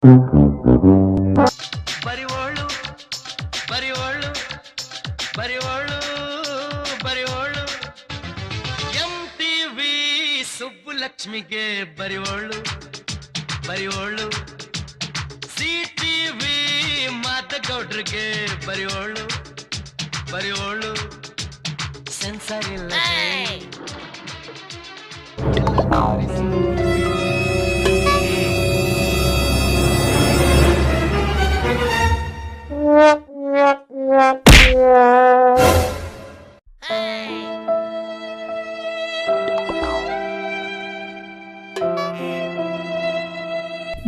ಬರಿವೋಳು ಬರಿವೋಳು ಬರಿವೋಳು ಬರಿವೋಳು MTV ಸುಬ್ಬುಲಕ್ಷ್ಮಿಗೆ ಬರಿವೋಳು ಬರಿವೋಳು CTV ಮಾದಗೌಡ್ರಿಗೆ ಬರಿವೋಳು ಬರಿವೋಳು sensor ಇಲ್ಲ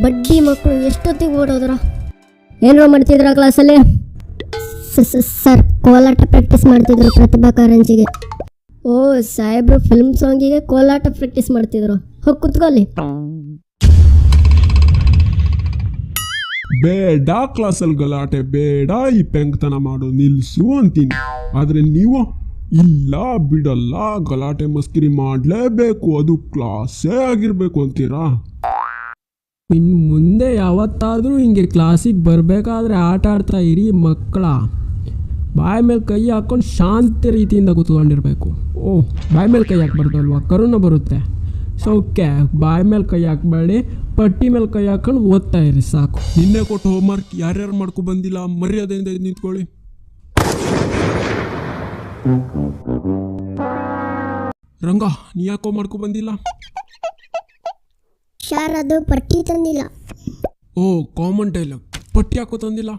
ಬಡ್ಡಿ ಮಕ್ಕಳು ಎಷ್ಟೊತ್ತಿಗೆ ಓಡೋದ್ರ? ಏನೋ ಮಾಡ್ತಿದ್ರ ಕ್ಲಾಸಲ್ಲಿ? ಸರ್, ಕೋಲಾಟ ಪ್ರಾಕ್ಟೀಸ್ ಮಾಡ್ತಿದ್ರು ಪ್ರತಿಭಾ ಕಾರಂಜಿಗೆ. ಓ ಸಾಹೇಬ್ರು ಫಿಲ್ಮ್ ಸಾಂಗಿಗೆ ಕೋಲಾಟ ಪ್ರಾಕ್ಟೀಸ್ ಮಾಡ್ತಿದ್ರು. ಹೋಗಿ ಕುತ್ಕೊಳ್ಳಿ. ಬೇಡ ಕ್ಲಾಸಲ್ಲಿ ಗಲಾಟೆ ಬೇಡ, ಈ ಪೆಂಕ್ತನ ಮಾಡು ನಿಲ್ಸು ಅಂತೀನಿ. ಆದರೆ ನೀವು ಇಲ್ಲ ಬಿಡಲ್ಲ, ಗಲಾಟೆ ಮಸ್ಕಿರಿ ಮಾಡಲೇಬೇಕು, ಅದು ಕ್ಲಾಸೇ ಆಗಿರಬೇಕು ಅಂತೀರಾ? ಇನ್ನು ಮುಂದೆ ಯಾವತ್ತಾದರೂ ಹಿಂಗೆ ಕ್ಲಾಸಿಗೆ ಬರಬೇಕಾದ್ರೆ ಆಟ ಆಡ್ತಾ ಇರಿ ಮಕ್ಕಳ. ಬಾಯಿ ಮೇಲೆ ಕೈ ಹಾಕ್ಕೊಂಡು ಶಾಂತಿ ರೀತಿಯಿಂದ ಕೂತ್ಕೊಂಡಿರ್ಬೇಕು. ಓಹ್, ಬಾಯಿ ಮೇಲೆ ಕೈ ಹಾಕ್ಬಾರ್ದಲ್ವಾ, ಕರುಣ ಬರುತ್ತೆ. ಸೌಖ್ಯ, ಬಾಯಿ ಮೇಲೆ ಕೈ ಹಾಕ್ಬೇಡಿ, ಪಟ್ಟಿ ಮೇಲೆ ಕೈ ಹಾಕೊಂಡು ಓದ್ತಾ ಇರಿ ಸಾಕು. ನಿನ್ನೆ ಕೊಟ್ಟು ಹೋಮ್ವರ್ಕ್ ಯಾರ್ಯಾರು ಮಾಡ್ಕೊ ಬಂದಿಲ್ಲ ಮರ್ಯಾದೆಯಿಂದ ನಿಂತ್ಕೊಳ್ಳಿ. ರಂಗ, ನೀ ಯಾಕೋ ಮಾಡ್ಕೊ ಬಂದಿಲ್ಲ? ಸರ್, ಅದು ಪಟ್ಟಿ ತಂದಿಲ್ಲ. ಓ, ಕಾಮನ್ ಡೈಲಾಗ್, ಪಟ್ಟಿ ಯಾಕೋ ತಂದಿಲ್ಲ?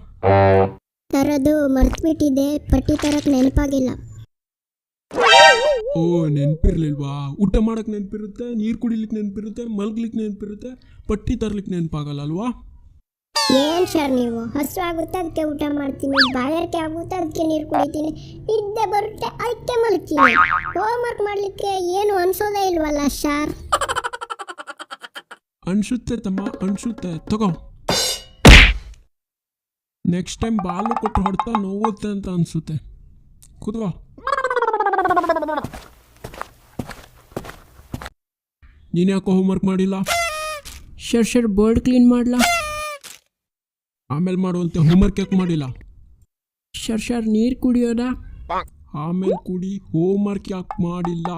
ಸರ್, ಅದು ಮರ್ತ್ಬಿಟ್ಟಿದೆ, ಪಟ್ಟಿ ತರಕ್ಕೆ ನೆನಪಾಗಿಲ್ಲ. ಓ, ನೆನಪಿರ್ಲಿಲ್ವಾ? ಊಟ ಮಾಡಕ್ ನೆನಪಿರುತ್ತೆ, ನೀರು ಕುಡಿಲಿಕ್ಕೆ ನೆನಪಿರುತ್ತೆ, ಮಲ್ಗ್ಲಿಕ್ಕೆ ನೆನಪಿರುತ್ತೆ, ಪಟ್ಟಿ ತರ್ಲಿಕ್ಕೆ ನೆನಪಾಗಲ್ಲ ಅಲ್ವಾ? ಏನು ಸರ್ ನೀವು? ಹಸು ಆಗುತ್ತೆ ಅದಕ್ಕೆ ಊಟ ಮಾಡ್ತೀನಿ, ಬಾಯಾರಿಕೆ ಆಗುತ್ತೆ ಅದಕ್ಕೆ ನೀರು ಕುಡಿತೀನಿ, ನಿದ್ದೆ ಬರುತ್ತೆ ಅದಕ್ಕೆ ಮಲ್ತೀನಿ. ಹೋಮ್ವರ್ಕ್ ಮಾಡಲಿಕ್ಕೆ ಏನು ಅನ್ಸೋದೇ ಇಲ್ವಲ್ಲ ಸರ್? ಅನ್ಸುತ್ತೆ ತಮ್ಮ, ಅನ್ಸುತ್ತೆ. ತಗೋ, ನೆಕ್ಸ್ಟ್ ಟೈಮ್ ಬಾಲು ಕೊಟ್ಟು ಹೊಡ್ತಾ ನೋವುತ್ತೆ ಅಂತ ಅನ್ಸುತ್ತೆ. ಕೂತ್ಕೋ. ನೀನು ಯಾಕೋ ಹೋಮ್ವರ್ಕ್ ಮಾಡಿಲ್ಲ? ಶರ್ ಬೋರ್ಡ್ ಕ್ಲೀನ್ ಮಾಡಲಾ? ಆಮೇಲೆ ಮಾಡುವಂತೆ ಹೋಮ್ವರ್ಕ್ ಯಾಕೆ ಮಾಡಿಲ್ಲ? ಶರ್ ನೀರು ಕುಡಿಯೋದಾ? ಆಮೇಲೆ ಕುಡಿ, ಹೋಮ್ವರ್ಕ್ ಯಾಕೆ ಮಾಡಿಲ್ಲ?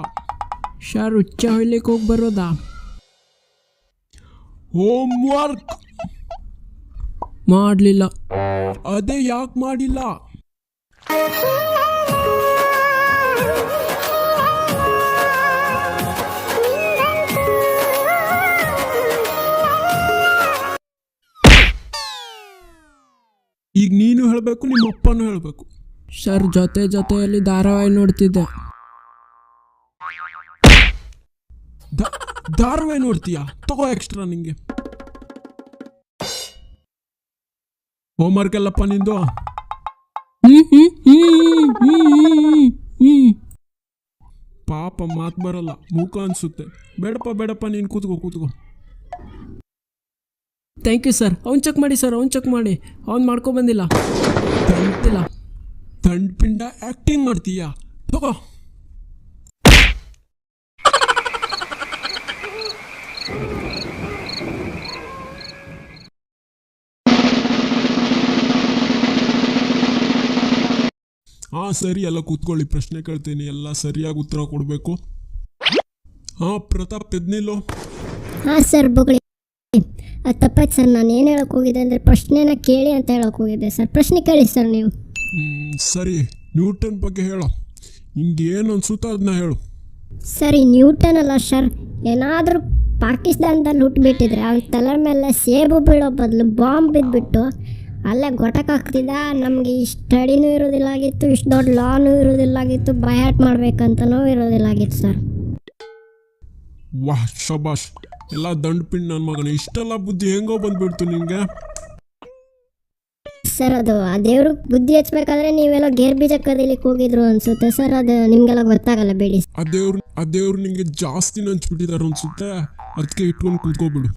ಶರ್ ಹುಚ್ಚ ಹೊಯ್ಲಿಕ್ಕೆ ಹೋಗಿ ಬರೋದಾ? ಹೋಮ್ವರ್ಕ್ ಮಾಡಲಿಲ್ಲ. ಅದೇ ಯಾಕೆ ಮಾಡಿಲ್ಲ? ಈಗ ನೀನು ಹೇಳಬೇಕು, ನಿಮ್ಮ ಅಪ್ಪನೂ ಹೇಳಬೇಕು. ಶರ್ ಜೊತೆಯಲ್ಲಿ ಧಾರಾವಾಹಿ ನೋಡ್ತಿದ್ದೆ. ಧಾರಾವಾಹಿ ನೋಡ್ತೀಯಾ? ತಗೋ ಎಕ್ಸ್ಟ್ರಾ ನಿಂಗೆ. ಹೋಮ್ವರ್ಕ್ ಎಲ್ಲಪ್ಪ ನಿಂದು? ಪಾಪ ಮಾತು ಬರಲ್ಲ, ಮೂಕ ಅನ್ಸುತ್ತೆ. ಬೇಡಪ್ಪ ನೀನು ಕೂತ್ಕೋ. Thank you sir. ಅವ್ನು ಚೆಕ್ ಮಾಡಿ ಸರ್, ಅವ್ನು ಚೆಕ್ ಮಾಡಿ. ಅವ್ನು ಮಾಡ್ಕೊಬಂದಿಲ್ಲ. ದಂಡ್ಪಿಂಡ ಆ್ಯಕ್ಟಿಂಗ್ ಮಾಡ್ತೀಯಾ? ತಗೋ. ಹಾಂ ಸರಿ, ಎಲ್ಲ ಕೂತ್ಕೊಳ್ಳಿ. ಪ್ರಶ್ನೆ ಕೇಳ್ತೀನಿ, ಎಲ್ಲ ಸರಿಯಾಗಿ ಉತ್ತರ ಕೊಡಬೇಕು. ಹಾಂ ಪ್ರತಾಪ್, ತೆದ್ನಿಲ್ಲೋ? ಹಾಂ ಸರ್, ಬೊಗಳಿ. ಅದು ತಪ್ಪಾಯ್ತು ಸರ್. ನಾನು ಏನು ಹೇಳೋಕೆ ಹೋಗಿದ್ದೆ ಅಂದರೆ ಪ್ರಶ್ನೆನ ಕೇಳಿ ಅಂತ ಹೇಳೋಕೆ ಹೋಗಿದ್ದೆ ಸರ್. ಪ್ರಶ್ನೆ ಕೇಳಿ ಸರ್ ನೀವು. ಸರಿ, ನ್ಯೂಟನ್ ಬಗ್ಗೆ ಹೇಳೋ. ನಿಂಗೆ ಏನು ಅನ್ಸುತ್ತೋ ಅದನ್ನ ಹೇಳು. ಸರಿ, ನ್ಯೂಟನ್ ಅಲ್ಲ ಸರ್. ಏನಾದರೂ ಪಾಕಿಸ್ತಾನದಲ್ಲಿ ಹುಟ್ಟುಬಿಟ್ಟಿದ್ರೆ ಅವ್ನ ತಲೆ ಮೇಲೆ ಸೇಬು ಬೀಳೋ ಬದಲು ಬಾಂಬ್ ಬಿದ್ದುಬಿಟ್ಟು ಅಲ್ಲೇ ಗೊಟಕಾಗ್ತಿದ್ದ, ನಮಗೆ ಇಷ್ಟು ಸ್ಟಡಿನೂ ಇರೋದಿಲ್ಲಾಗಿತ್ತು, ಇಷ್ಟು ದೊಡ್ಡ ಲಾನೂ ಇರೋದಿಲ್ಲಾಗಿತ್ತು, ಬಯಾಟ್ ಮಾಡಬೇಕಂತನೂ ಇರೋದಿಲ್ಲಾಗಿತ್ತು ಸರ್. ವಾಹ್, ಶಬಾಷ್. ಎಲ್ಲ ದಂಡ್ಪಿಂಡ್ ನನ್ನ ಮಗನ, ಇಷ್ಟೆಲ್ಲ ಬುದ್ಧಿ ಹೆಂಗೋ ಬಂದ್ಬಿಡ್ತು ನಿನಗೆ? ಸರ್, ಅದು ಆ ದೇವ್ರು ಬುದ್ಧಿ ಹಚ್ಬೇಕಾದ್ರೆ ನೀವೆಲ್ಲ ಗೇರ್ ಬೀಜ ಕದಿಲಿಕ್ಕೆ ಹೋಗಿದ್ರು ಅನ್ಸುತ್ತೆ ಸರ್. ಅದು ನಿಮಗೆಲ್ಲ ಗೊತ್ತಾಗಲ್ಲ ಬಿಡಿ. ಆ ದೇವ್ರು ನಿಂಗೆ ಜಾಸ್ತಿ ಹಂಚ್ಬಿಟ್ಟಿದ್ದಾರೆ ಅನ್ಸುತ್ತೆ, ಅದಕ್ಕೆ ಇಟ್ಕೊಂಡು ಕೂತ್ಕೋಬಿಡು.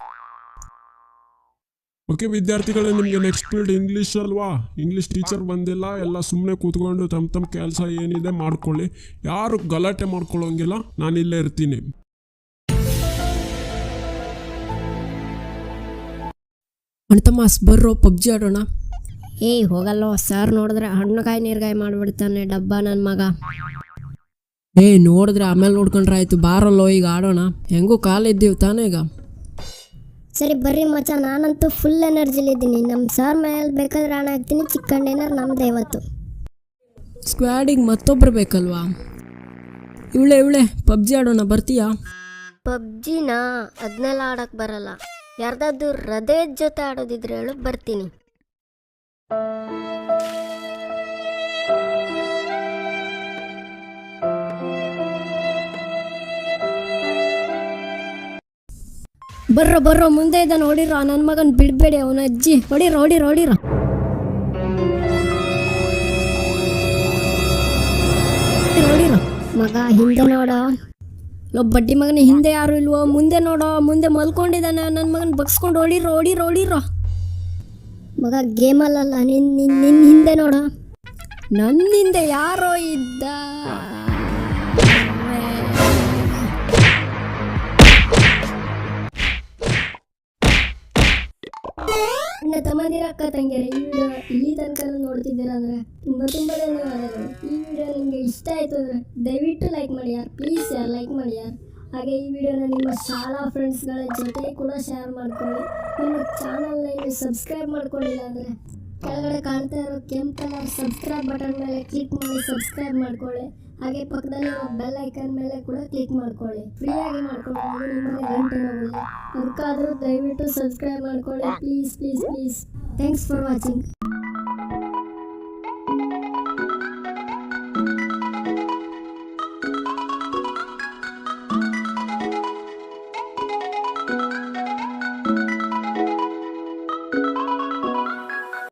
ಓಕೆ ವಿದ್ಯಾರ್ಥಿಗಳೇ, ನಿಮಗೆ ನೆಕ್ಸ್ಟ್ ಪೀರಿಯಡ್ ಇಂಗ್ಲೀಷ್ ಅಲ್ವಾ? ಇಂಗ್ಲೀಷ್ ಟೀಚರ್ ಬಂದಿಲ್ಲ, ಎಲ್ಲ ಸುಮ್ಮನೆ ಕೂತ್ಕೊಂಡು ತಮ್ಮ ಕೆಲಸ ಏನಿದೆ ಮಾಡ್ಕೊಳ್ಳಿ. ಯಾರು ಗಲಾಟೆ ಮಾಡ್ಕೊಳ್ಳೋಂಗಿಲ್ಲ, ನಾನಿಲ್ಲೇ ಇರ್ತೀನಿ. ಅಣ್ತಮಾಸ್ ಬರ್ರೋ ಪಬ್ಜಿ ಆಡೋಣ. ಏಯ್ ಹೋಗಲ್ಲೋ, ಸರ್ ನೋಡಿದ್ರೆ ಹಣ್ಣುಕಾಯಿ ನೀರ್ಗಾಯಿ ಮಾಡಿಬಿಡ್ತಾನೆ ಡಬ್ಬ ನನ್ನ ಮಗ. ನೋಡಿದ್ರೆ ಆಮೇಲೆ ನೋಡ್ಕೊಂಡ್ರೆ ಆಯ್ತು, ಬಾರಲ್ಲೋ ಈಗ ಆಡೋಣ. ಹೆಂಗೂ ಕಾಲಿದ್ದೀವಿ ತಾನೇ ಈಗ. ಸರಿ ಬರ್ರಿ ಮಚ್ಚ, ನಾನಂತೂ ಫುಲ್ ಎನರ್ಜಿಲಿದ್ದೀನಿ. ನಮ್ಮ ಸರ್ ಮೇಲೆ ಬೇಕಾದ್ರೆ ಹಣ ಹಾಕ್ತೀನಿ, ಚಿಕನ್ ಡಿನ್ನರ್ ನಮ್ಮದೇ ಇವತ್ತು. ಸ್ಕ್ವಾಡಿಗೆ ಮತ್ತೊಬ್ರು ಬೇಕಲ್ವಾ? ಇವಳೆ ಪಬ್ಜಿ ಆಡೋಣ, ಬರ್ತೀಯಾ? ಪಬ್ಜಿನಾ? ಅದನ್ನೆಲ್ಲ ಆಡೋಕ್ಕೆ ಬರಲ್ಲ. ಯಾರ್ದಾದ್ರು ಹೃದಯದ ಜೊತೆ ಆಡೋದಿದ್ರೆ ಹೇಳು, ಬರ್ತೀನಿ. ಬರ್ರೋ ಮುಂದೆ ಇದ್ದಾನೆ, ಹೊಡಿರೋ ನನ್ನ ಮಗನ್ ಬಿಡಬೇಡಿ, ಅವನ ಅಜ್ಜಿ ಹೊಡಿರೋ. ಮಗ ಹಿಂದೆ ನೋಡೋ, ಬಡ್ಡಿ ಮಗನ ಹಿಂದೆ ಯಾರು ಇಲ್ವೋ, ಮುಂದೆ ನೋಡೋ, ಮುಂದೆ ಮಲ್ಕೊಂಡಿದ್ದಾನೆ ನನ್ನ ಮಗನ ಬಗ್ಸ್ಕೊಂಡು ಹೊಡಿರೋ. ಮಗ ಗೇಮಲ್ಲ, ನಿನ್ನ ಹಿಂದೆ ನೋಡೋ. ನನ್ನ ಹಿಂದೆ ಯಾರೋ ಇದ್ದ. ತಮ್ಮಂದಿರ ಅಕ್ಕ ತಂಗಿಯರೇ, ಈ ವಿಡಿಯೋ ಇಲ್ಲಿ ತನಕ ನೋಡ್ತಿದ್ದೀರಾ ಅಂದರೆ ತುಂಬ ಧನ್ಯವಾದಗಳು. ಈ ವಿಡಿಯೋ ನಿಮಗೆ ಇಷ್ಟ ಆಯಿತು ಅಂದರೆ ದಯವಿಟ್ಟು ಲೈಕ್ ಮಾಡಿ ಯಾರು, ಪ್ಲೀಸ್ ಯಾರು ಲೈಕ್ ಮಾಡಿ ಯಾರು. ಹಾಗೆ ಈ ವಿಡಿಯೋನ ನಿಮ್ಮ ಶಾಲಾ ಫ್ರೆಂಡ್ಸ್ಗಳ ಜೊತೆ ಕೂಡ ಶೇರ್ ಮಾಡ್ಕೊಳ್ಳಿ. ನಿಮ್ಮ ಚಾನಲ್ನ ಇನ್ನು ಸಬ್ಸ್ಕ್ರೈಬ್ ಮಾಡ್ಕೊಂಡಿಲ್ಲ ಅಂದರೆ ಕೆಳಗಡೆ ಕಾಣ್ತಾ ಇರೋ ಕೆಂಪು ಕಲರ್ ಸಬ್ಸ್ಕ್ರೈಬ್ ಬಟನ್ ಮೇಲೆ ಕ್ಲಿಕ್ ಮಾಡಿ ಸಬ್ಸ್ಕ್ರೈಬ್ ಮಾಡ್ಕೊಳ್ಳಿ. ಹಾಗೆ ಪಕ್ಕದಲ್ಲಿರೋ ಬೆಲ್ ಐಕನ್ ಮೇಲೆ ಕೂಡ ಕ್ಲಿಕ್ ಮಾಡ್ಕೊಳ್ಳಿ. ಫ್ರೀಯಾಗಿ ಮಾಡ್ಕೊಳ್ಬೋದು, ನಿಮಗೆ ಗಂಟೆ ಹೋಗಿಲ್ಲ. ಅದಕ್ಕಾದರೂ ದಯವಿಟ್ಟು ಸಬ್ಸ್ಕ್ರೈಬ್ ಮಾಡ್ಕೊಳ್ಳಿ, ಪ್ಲೀಸ್. Thanks for watching.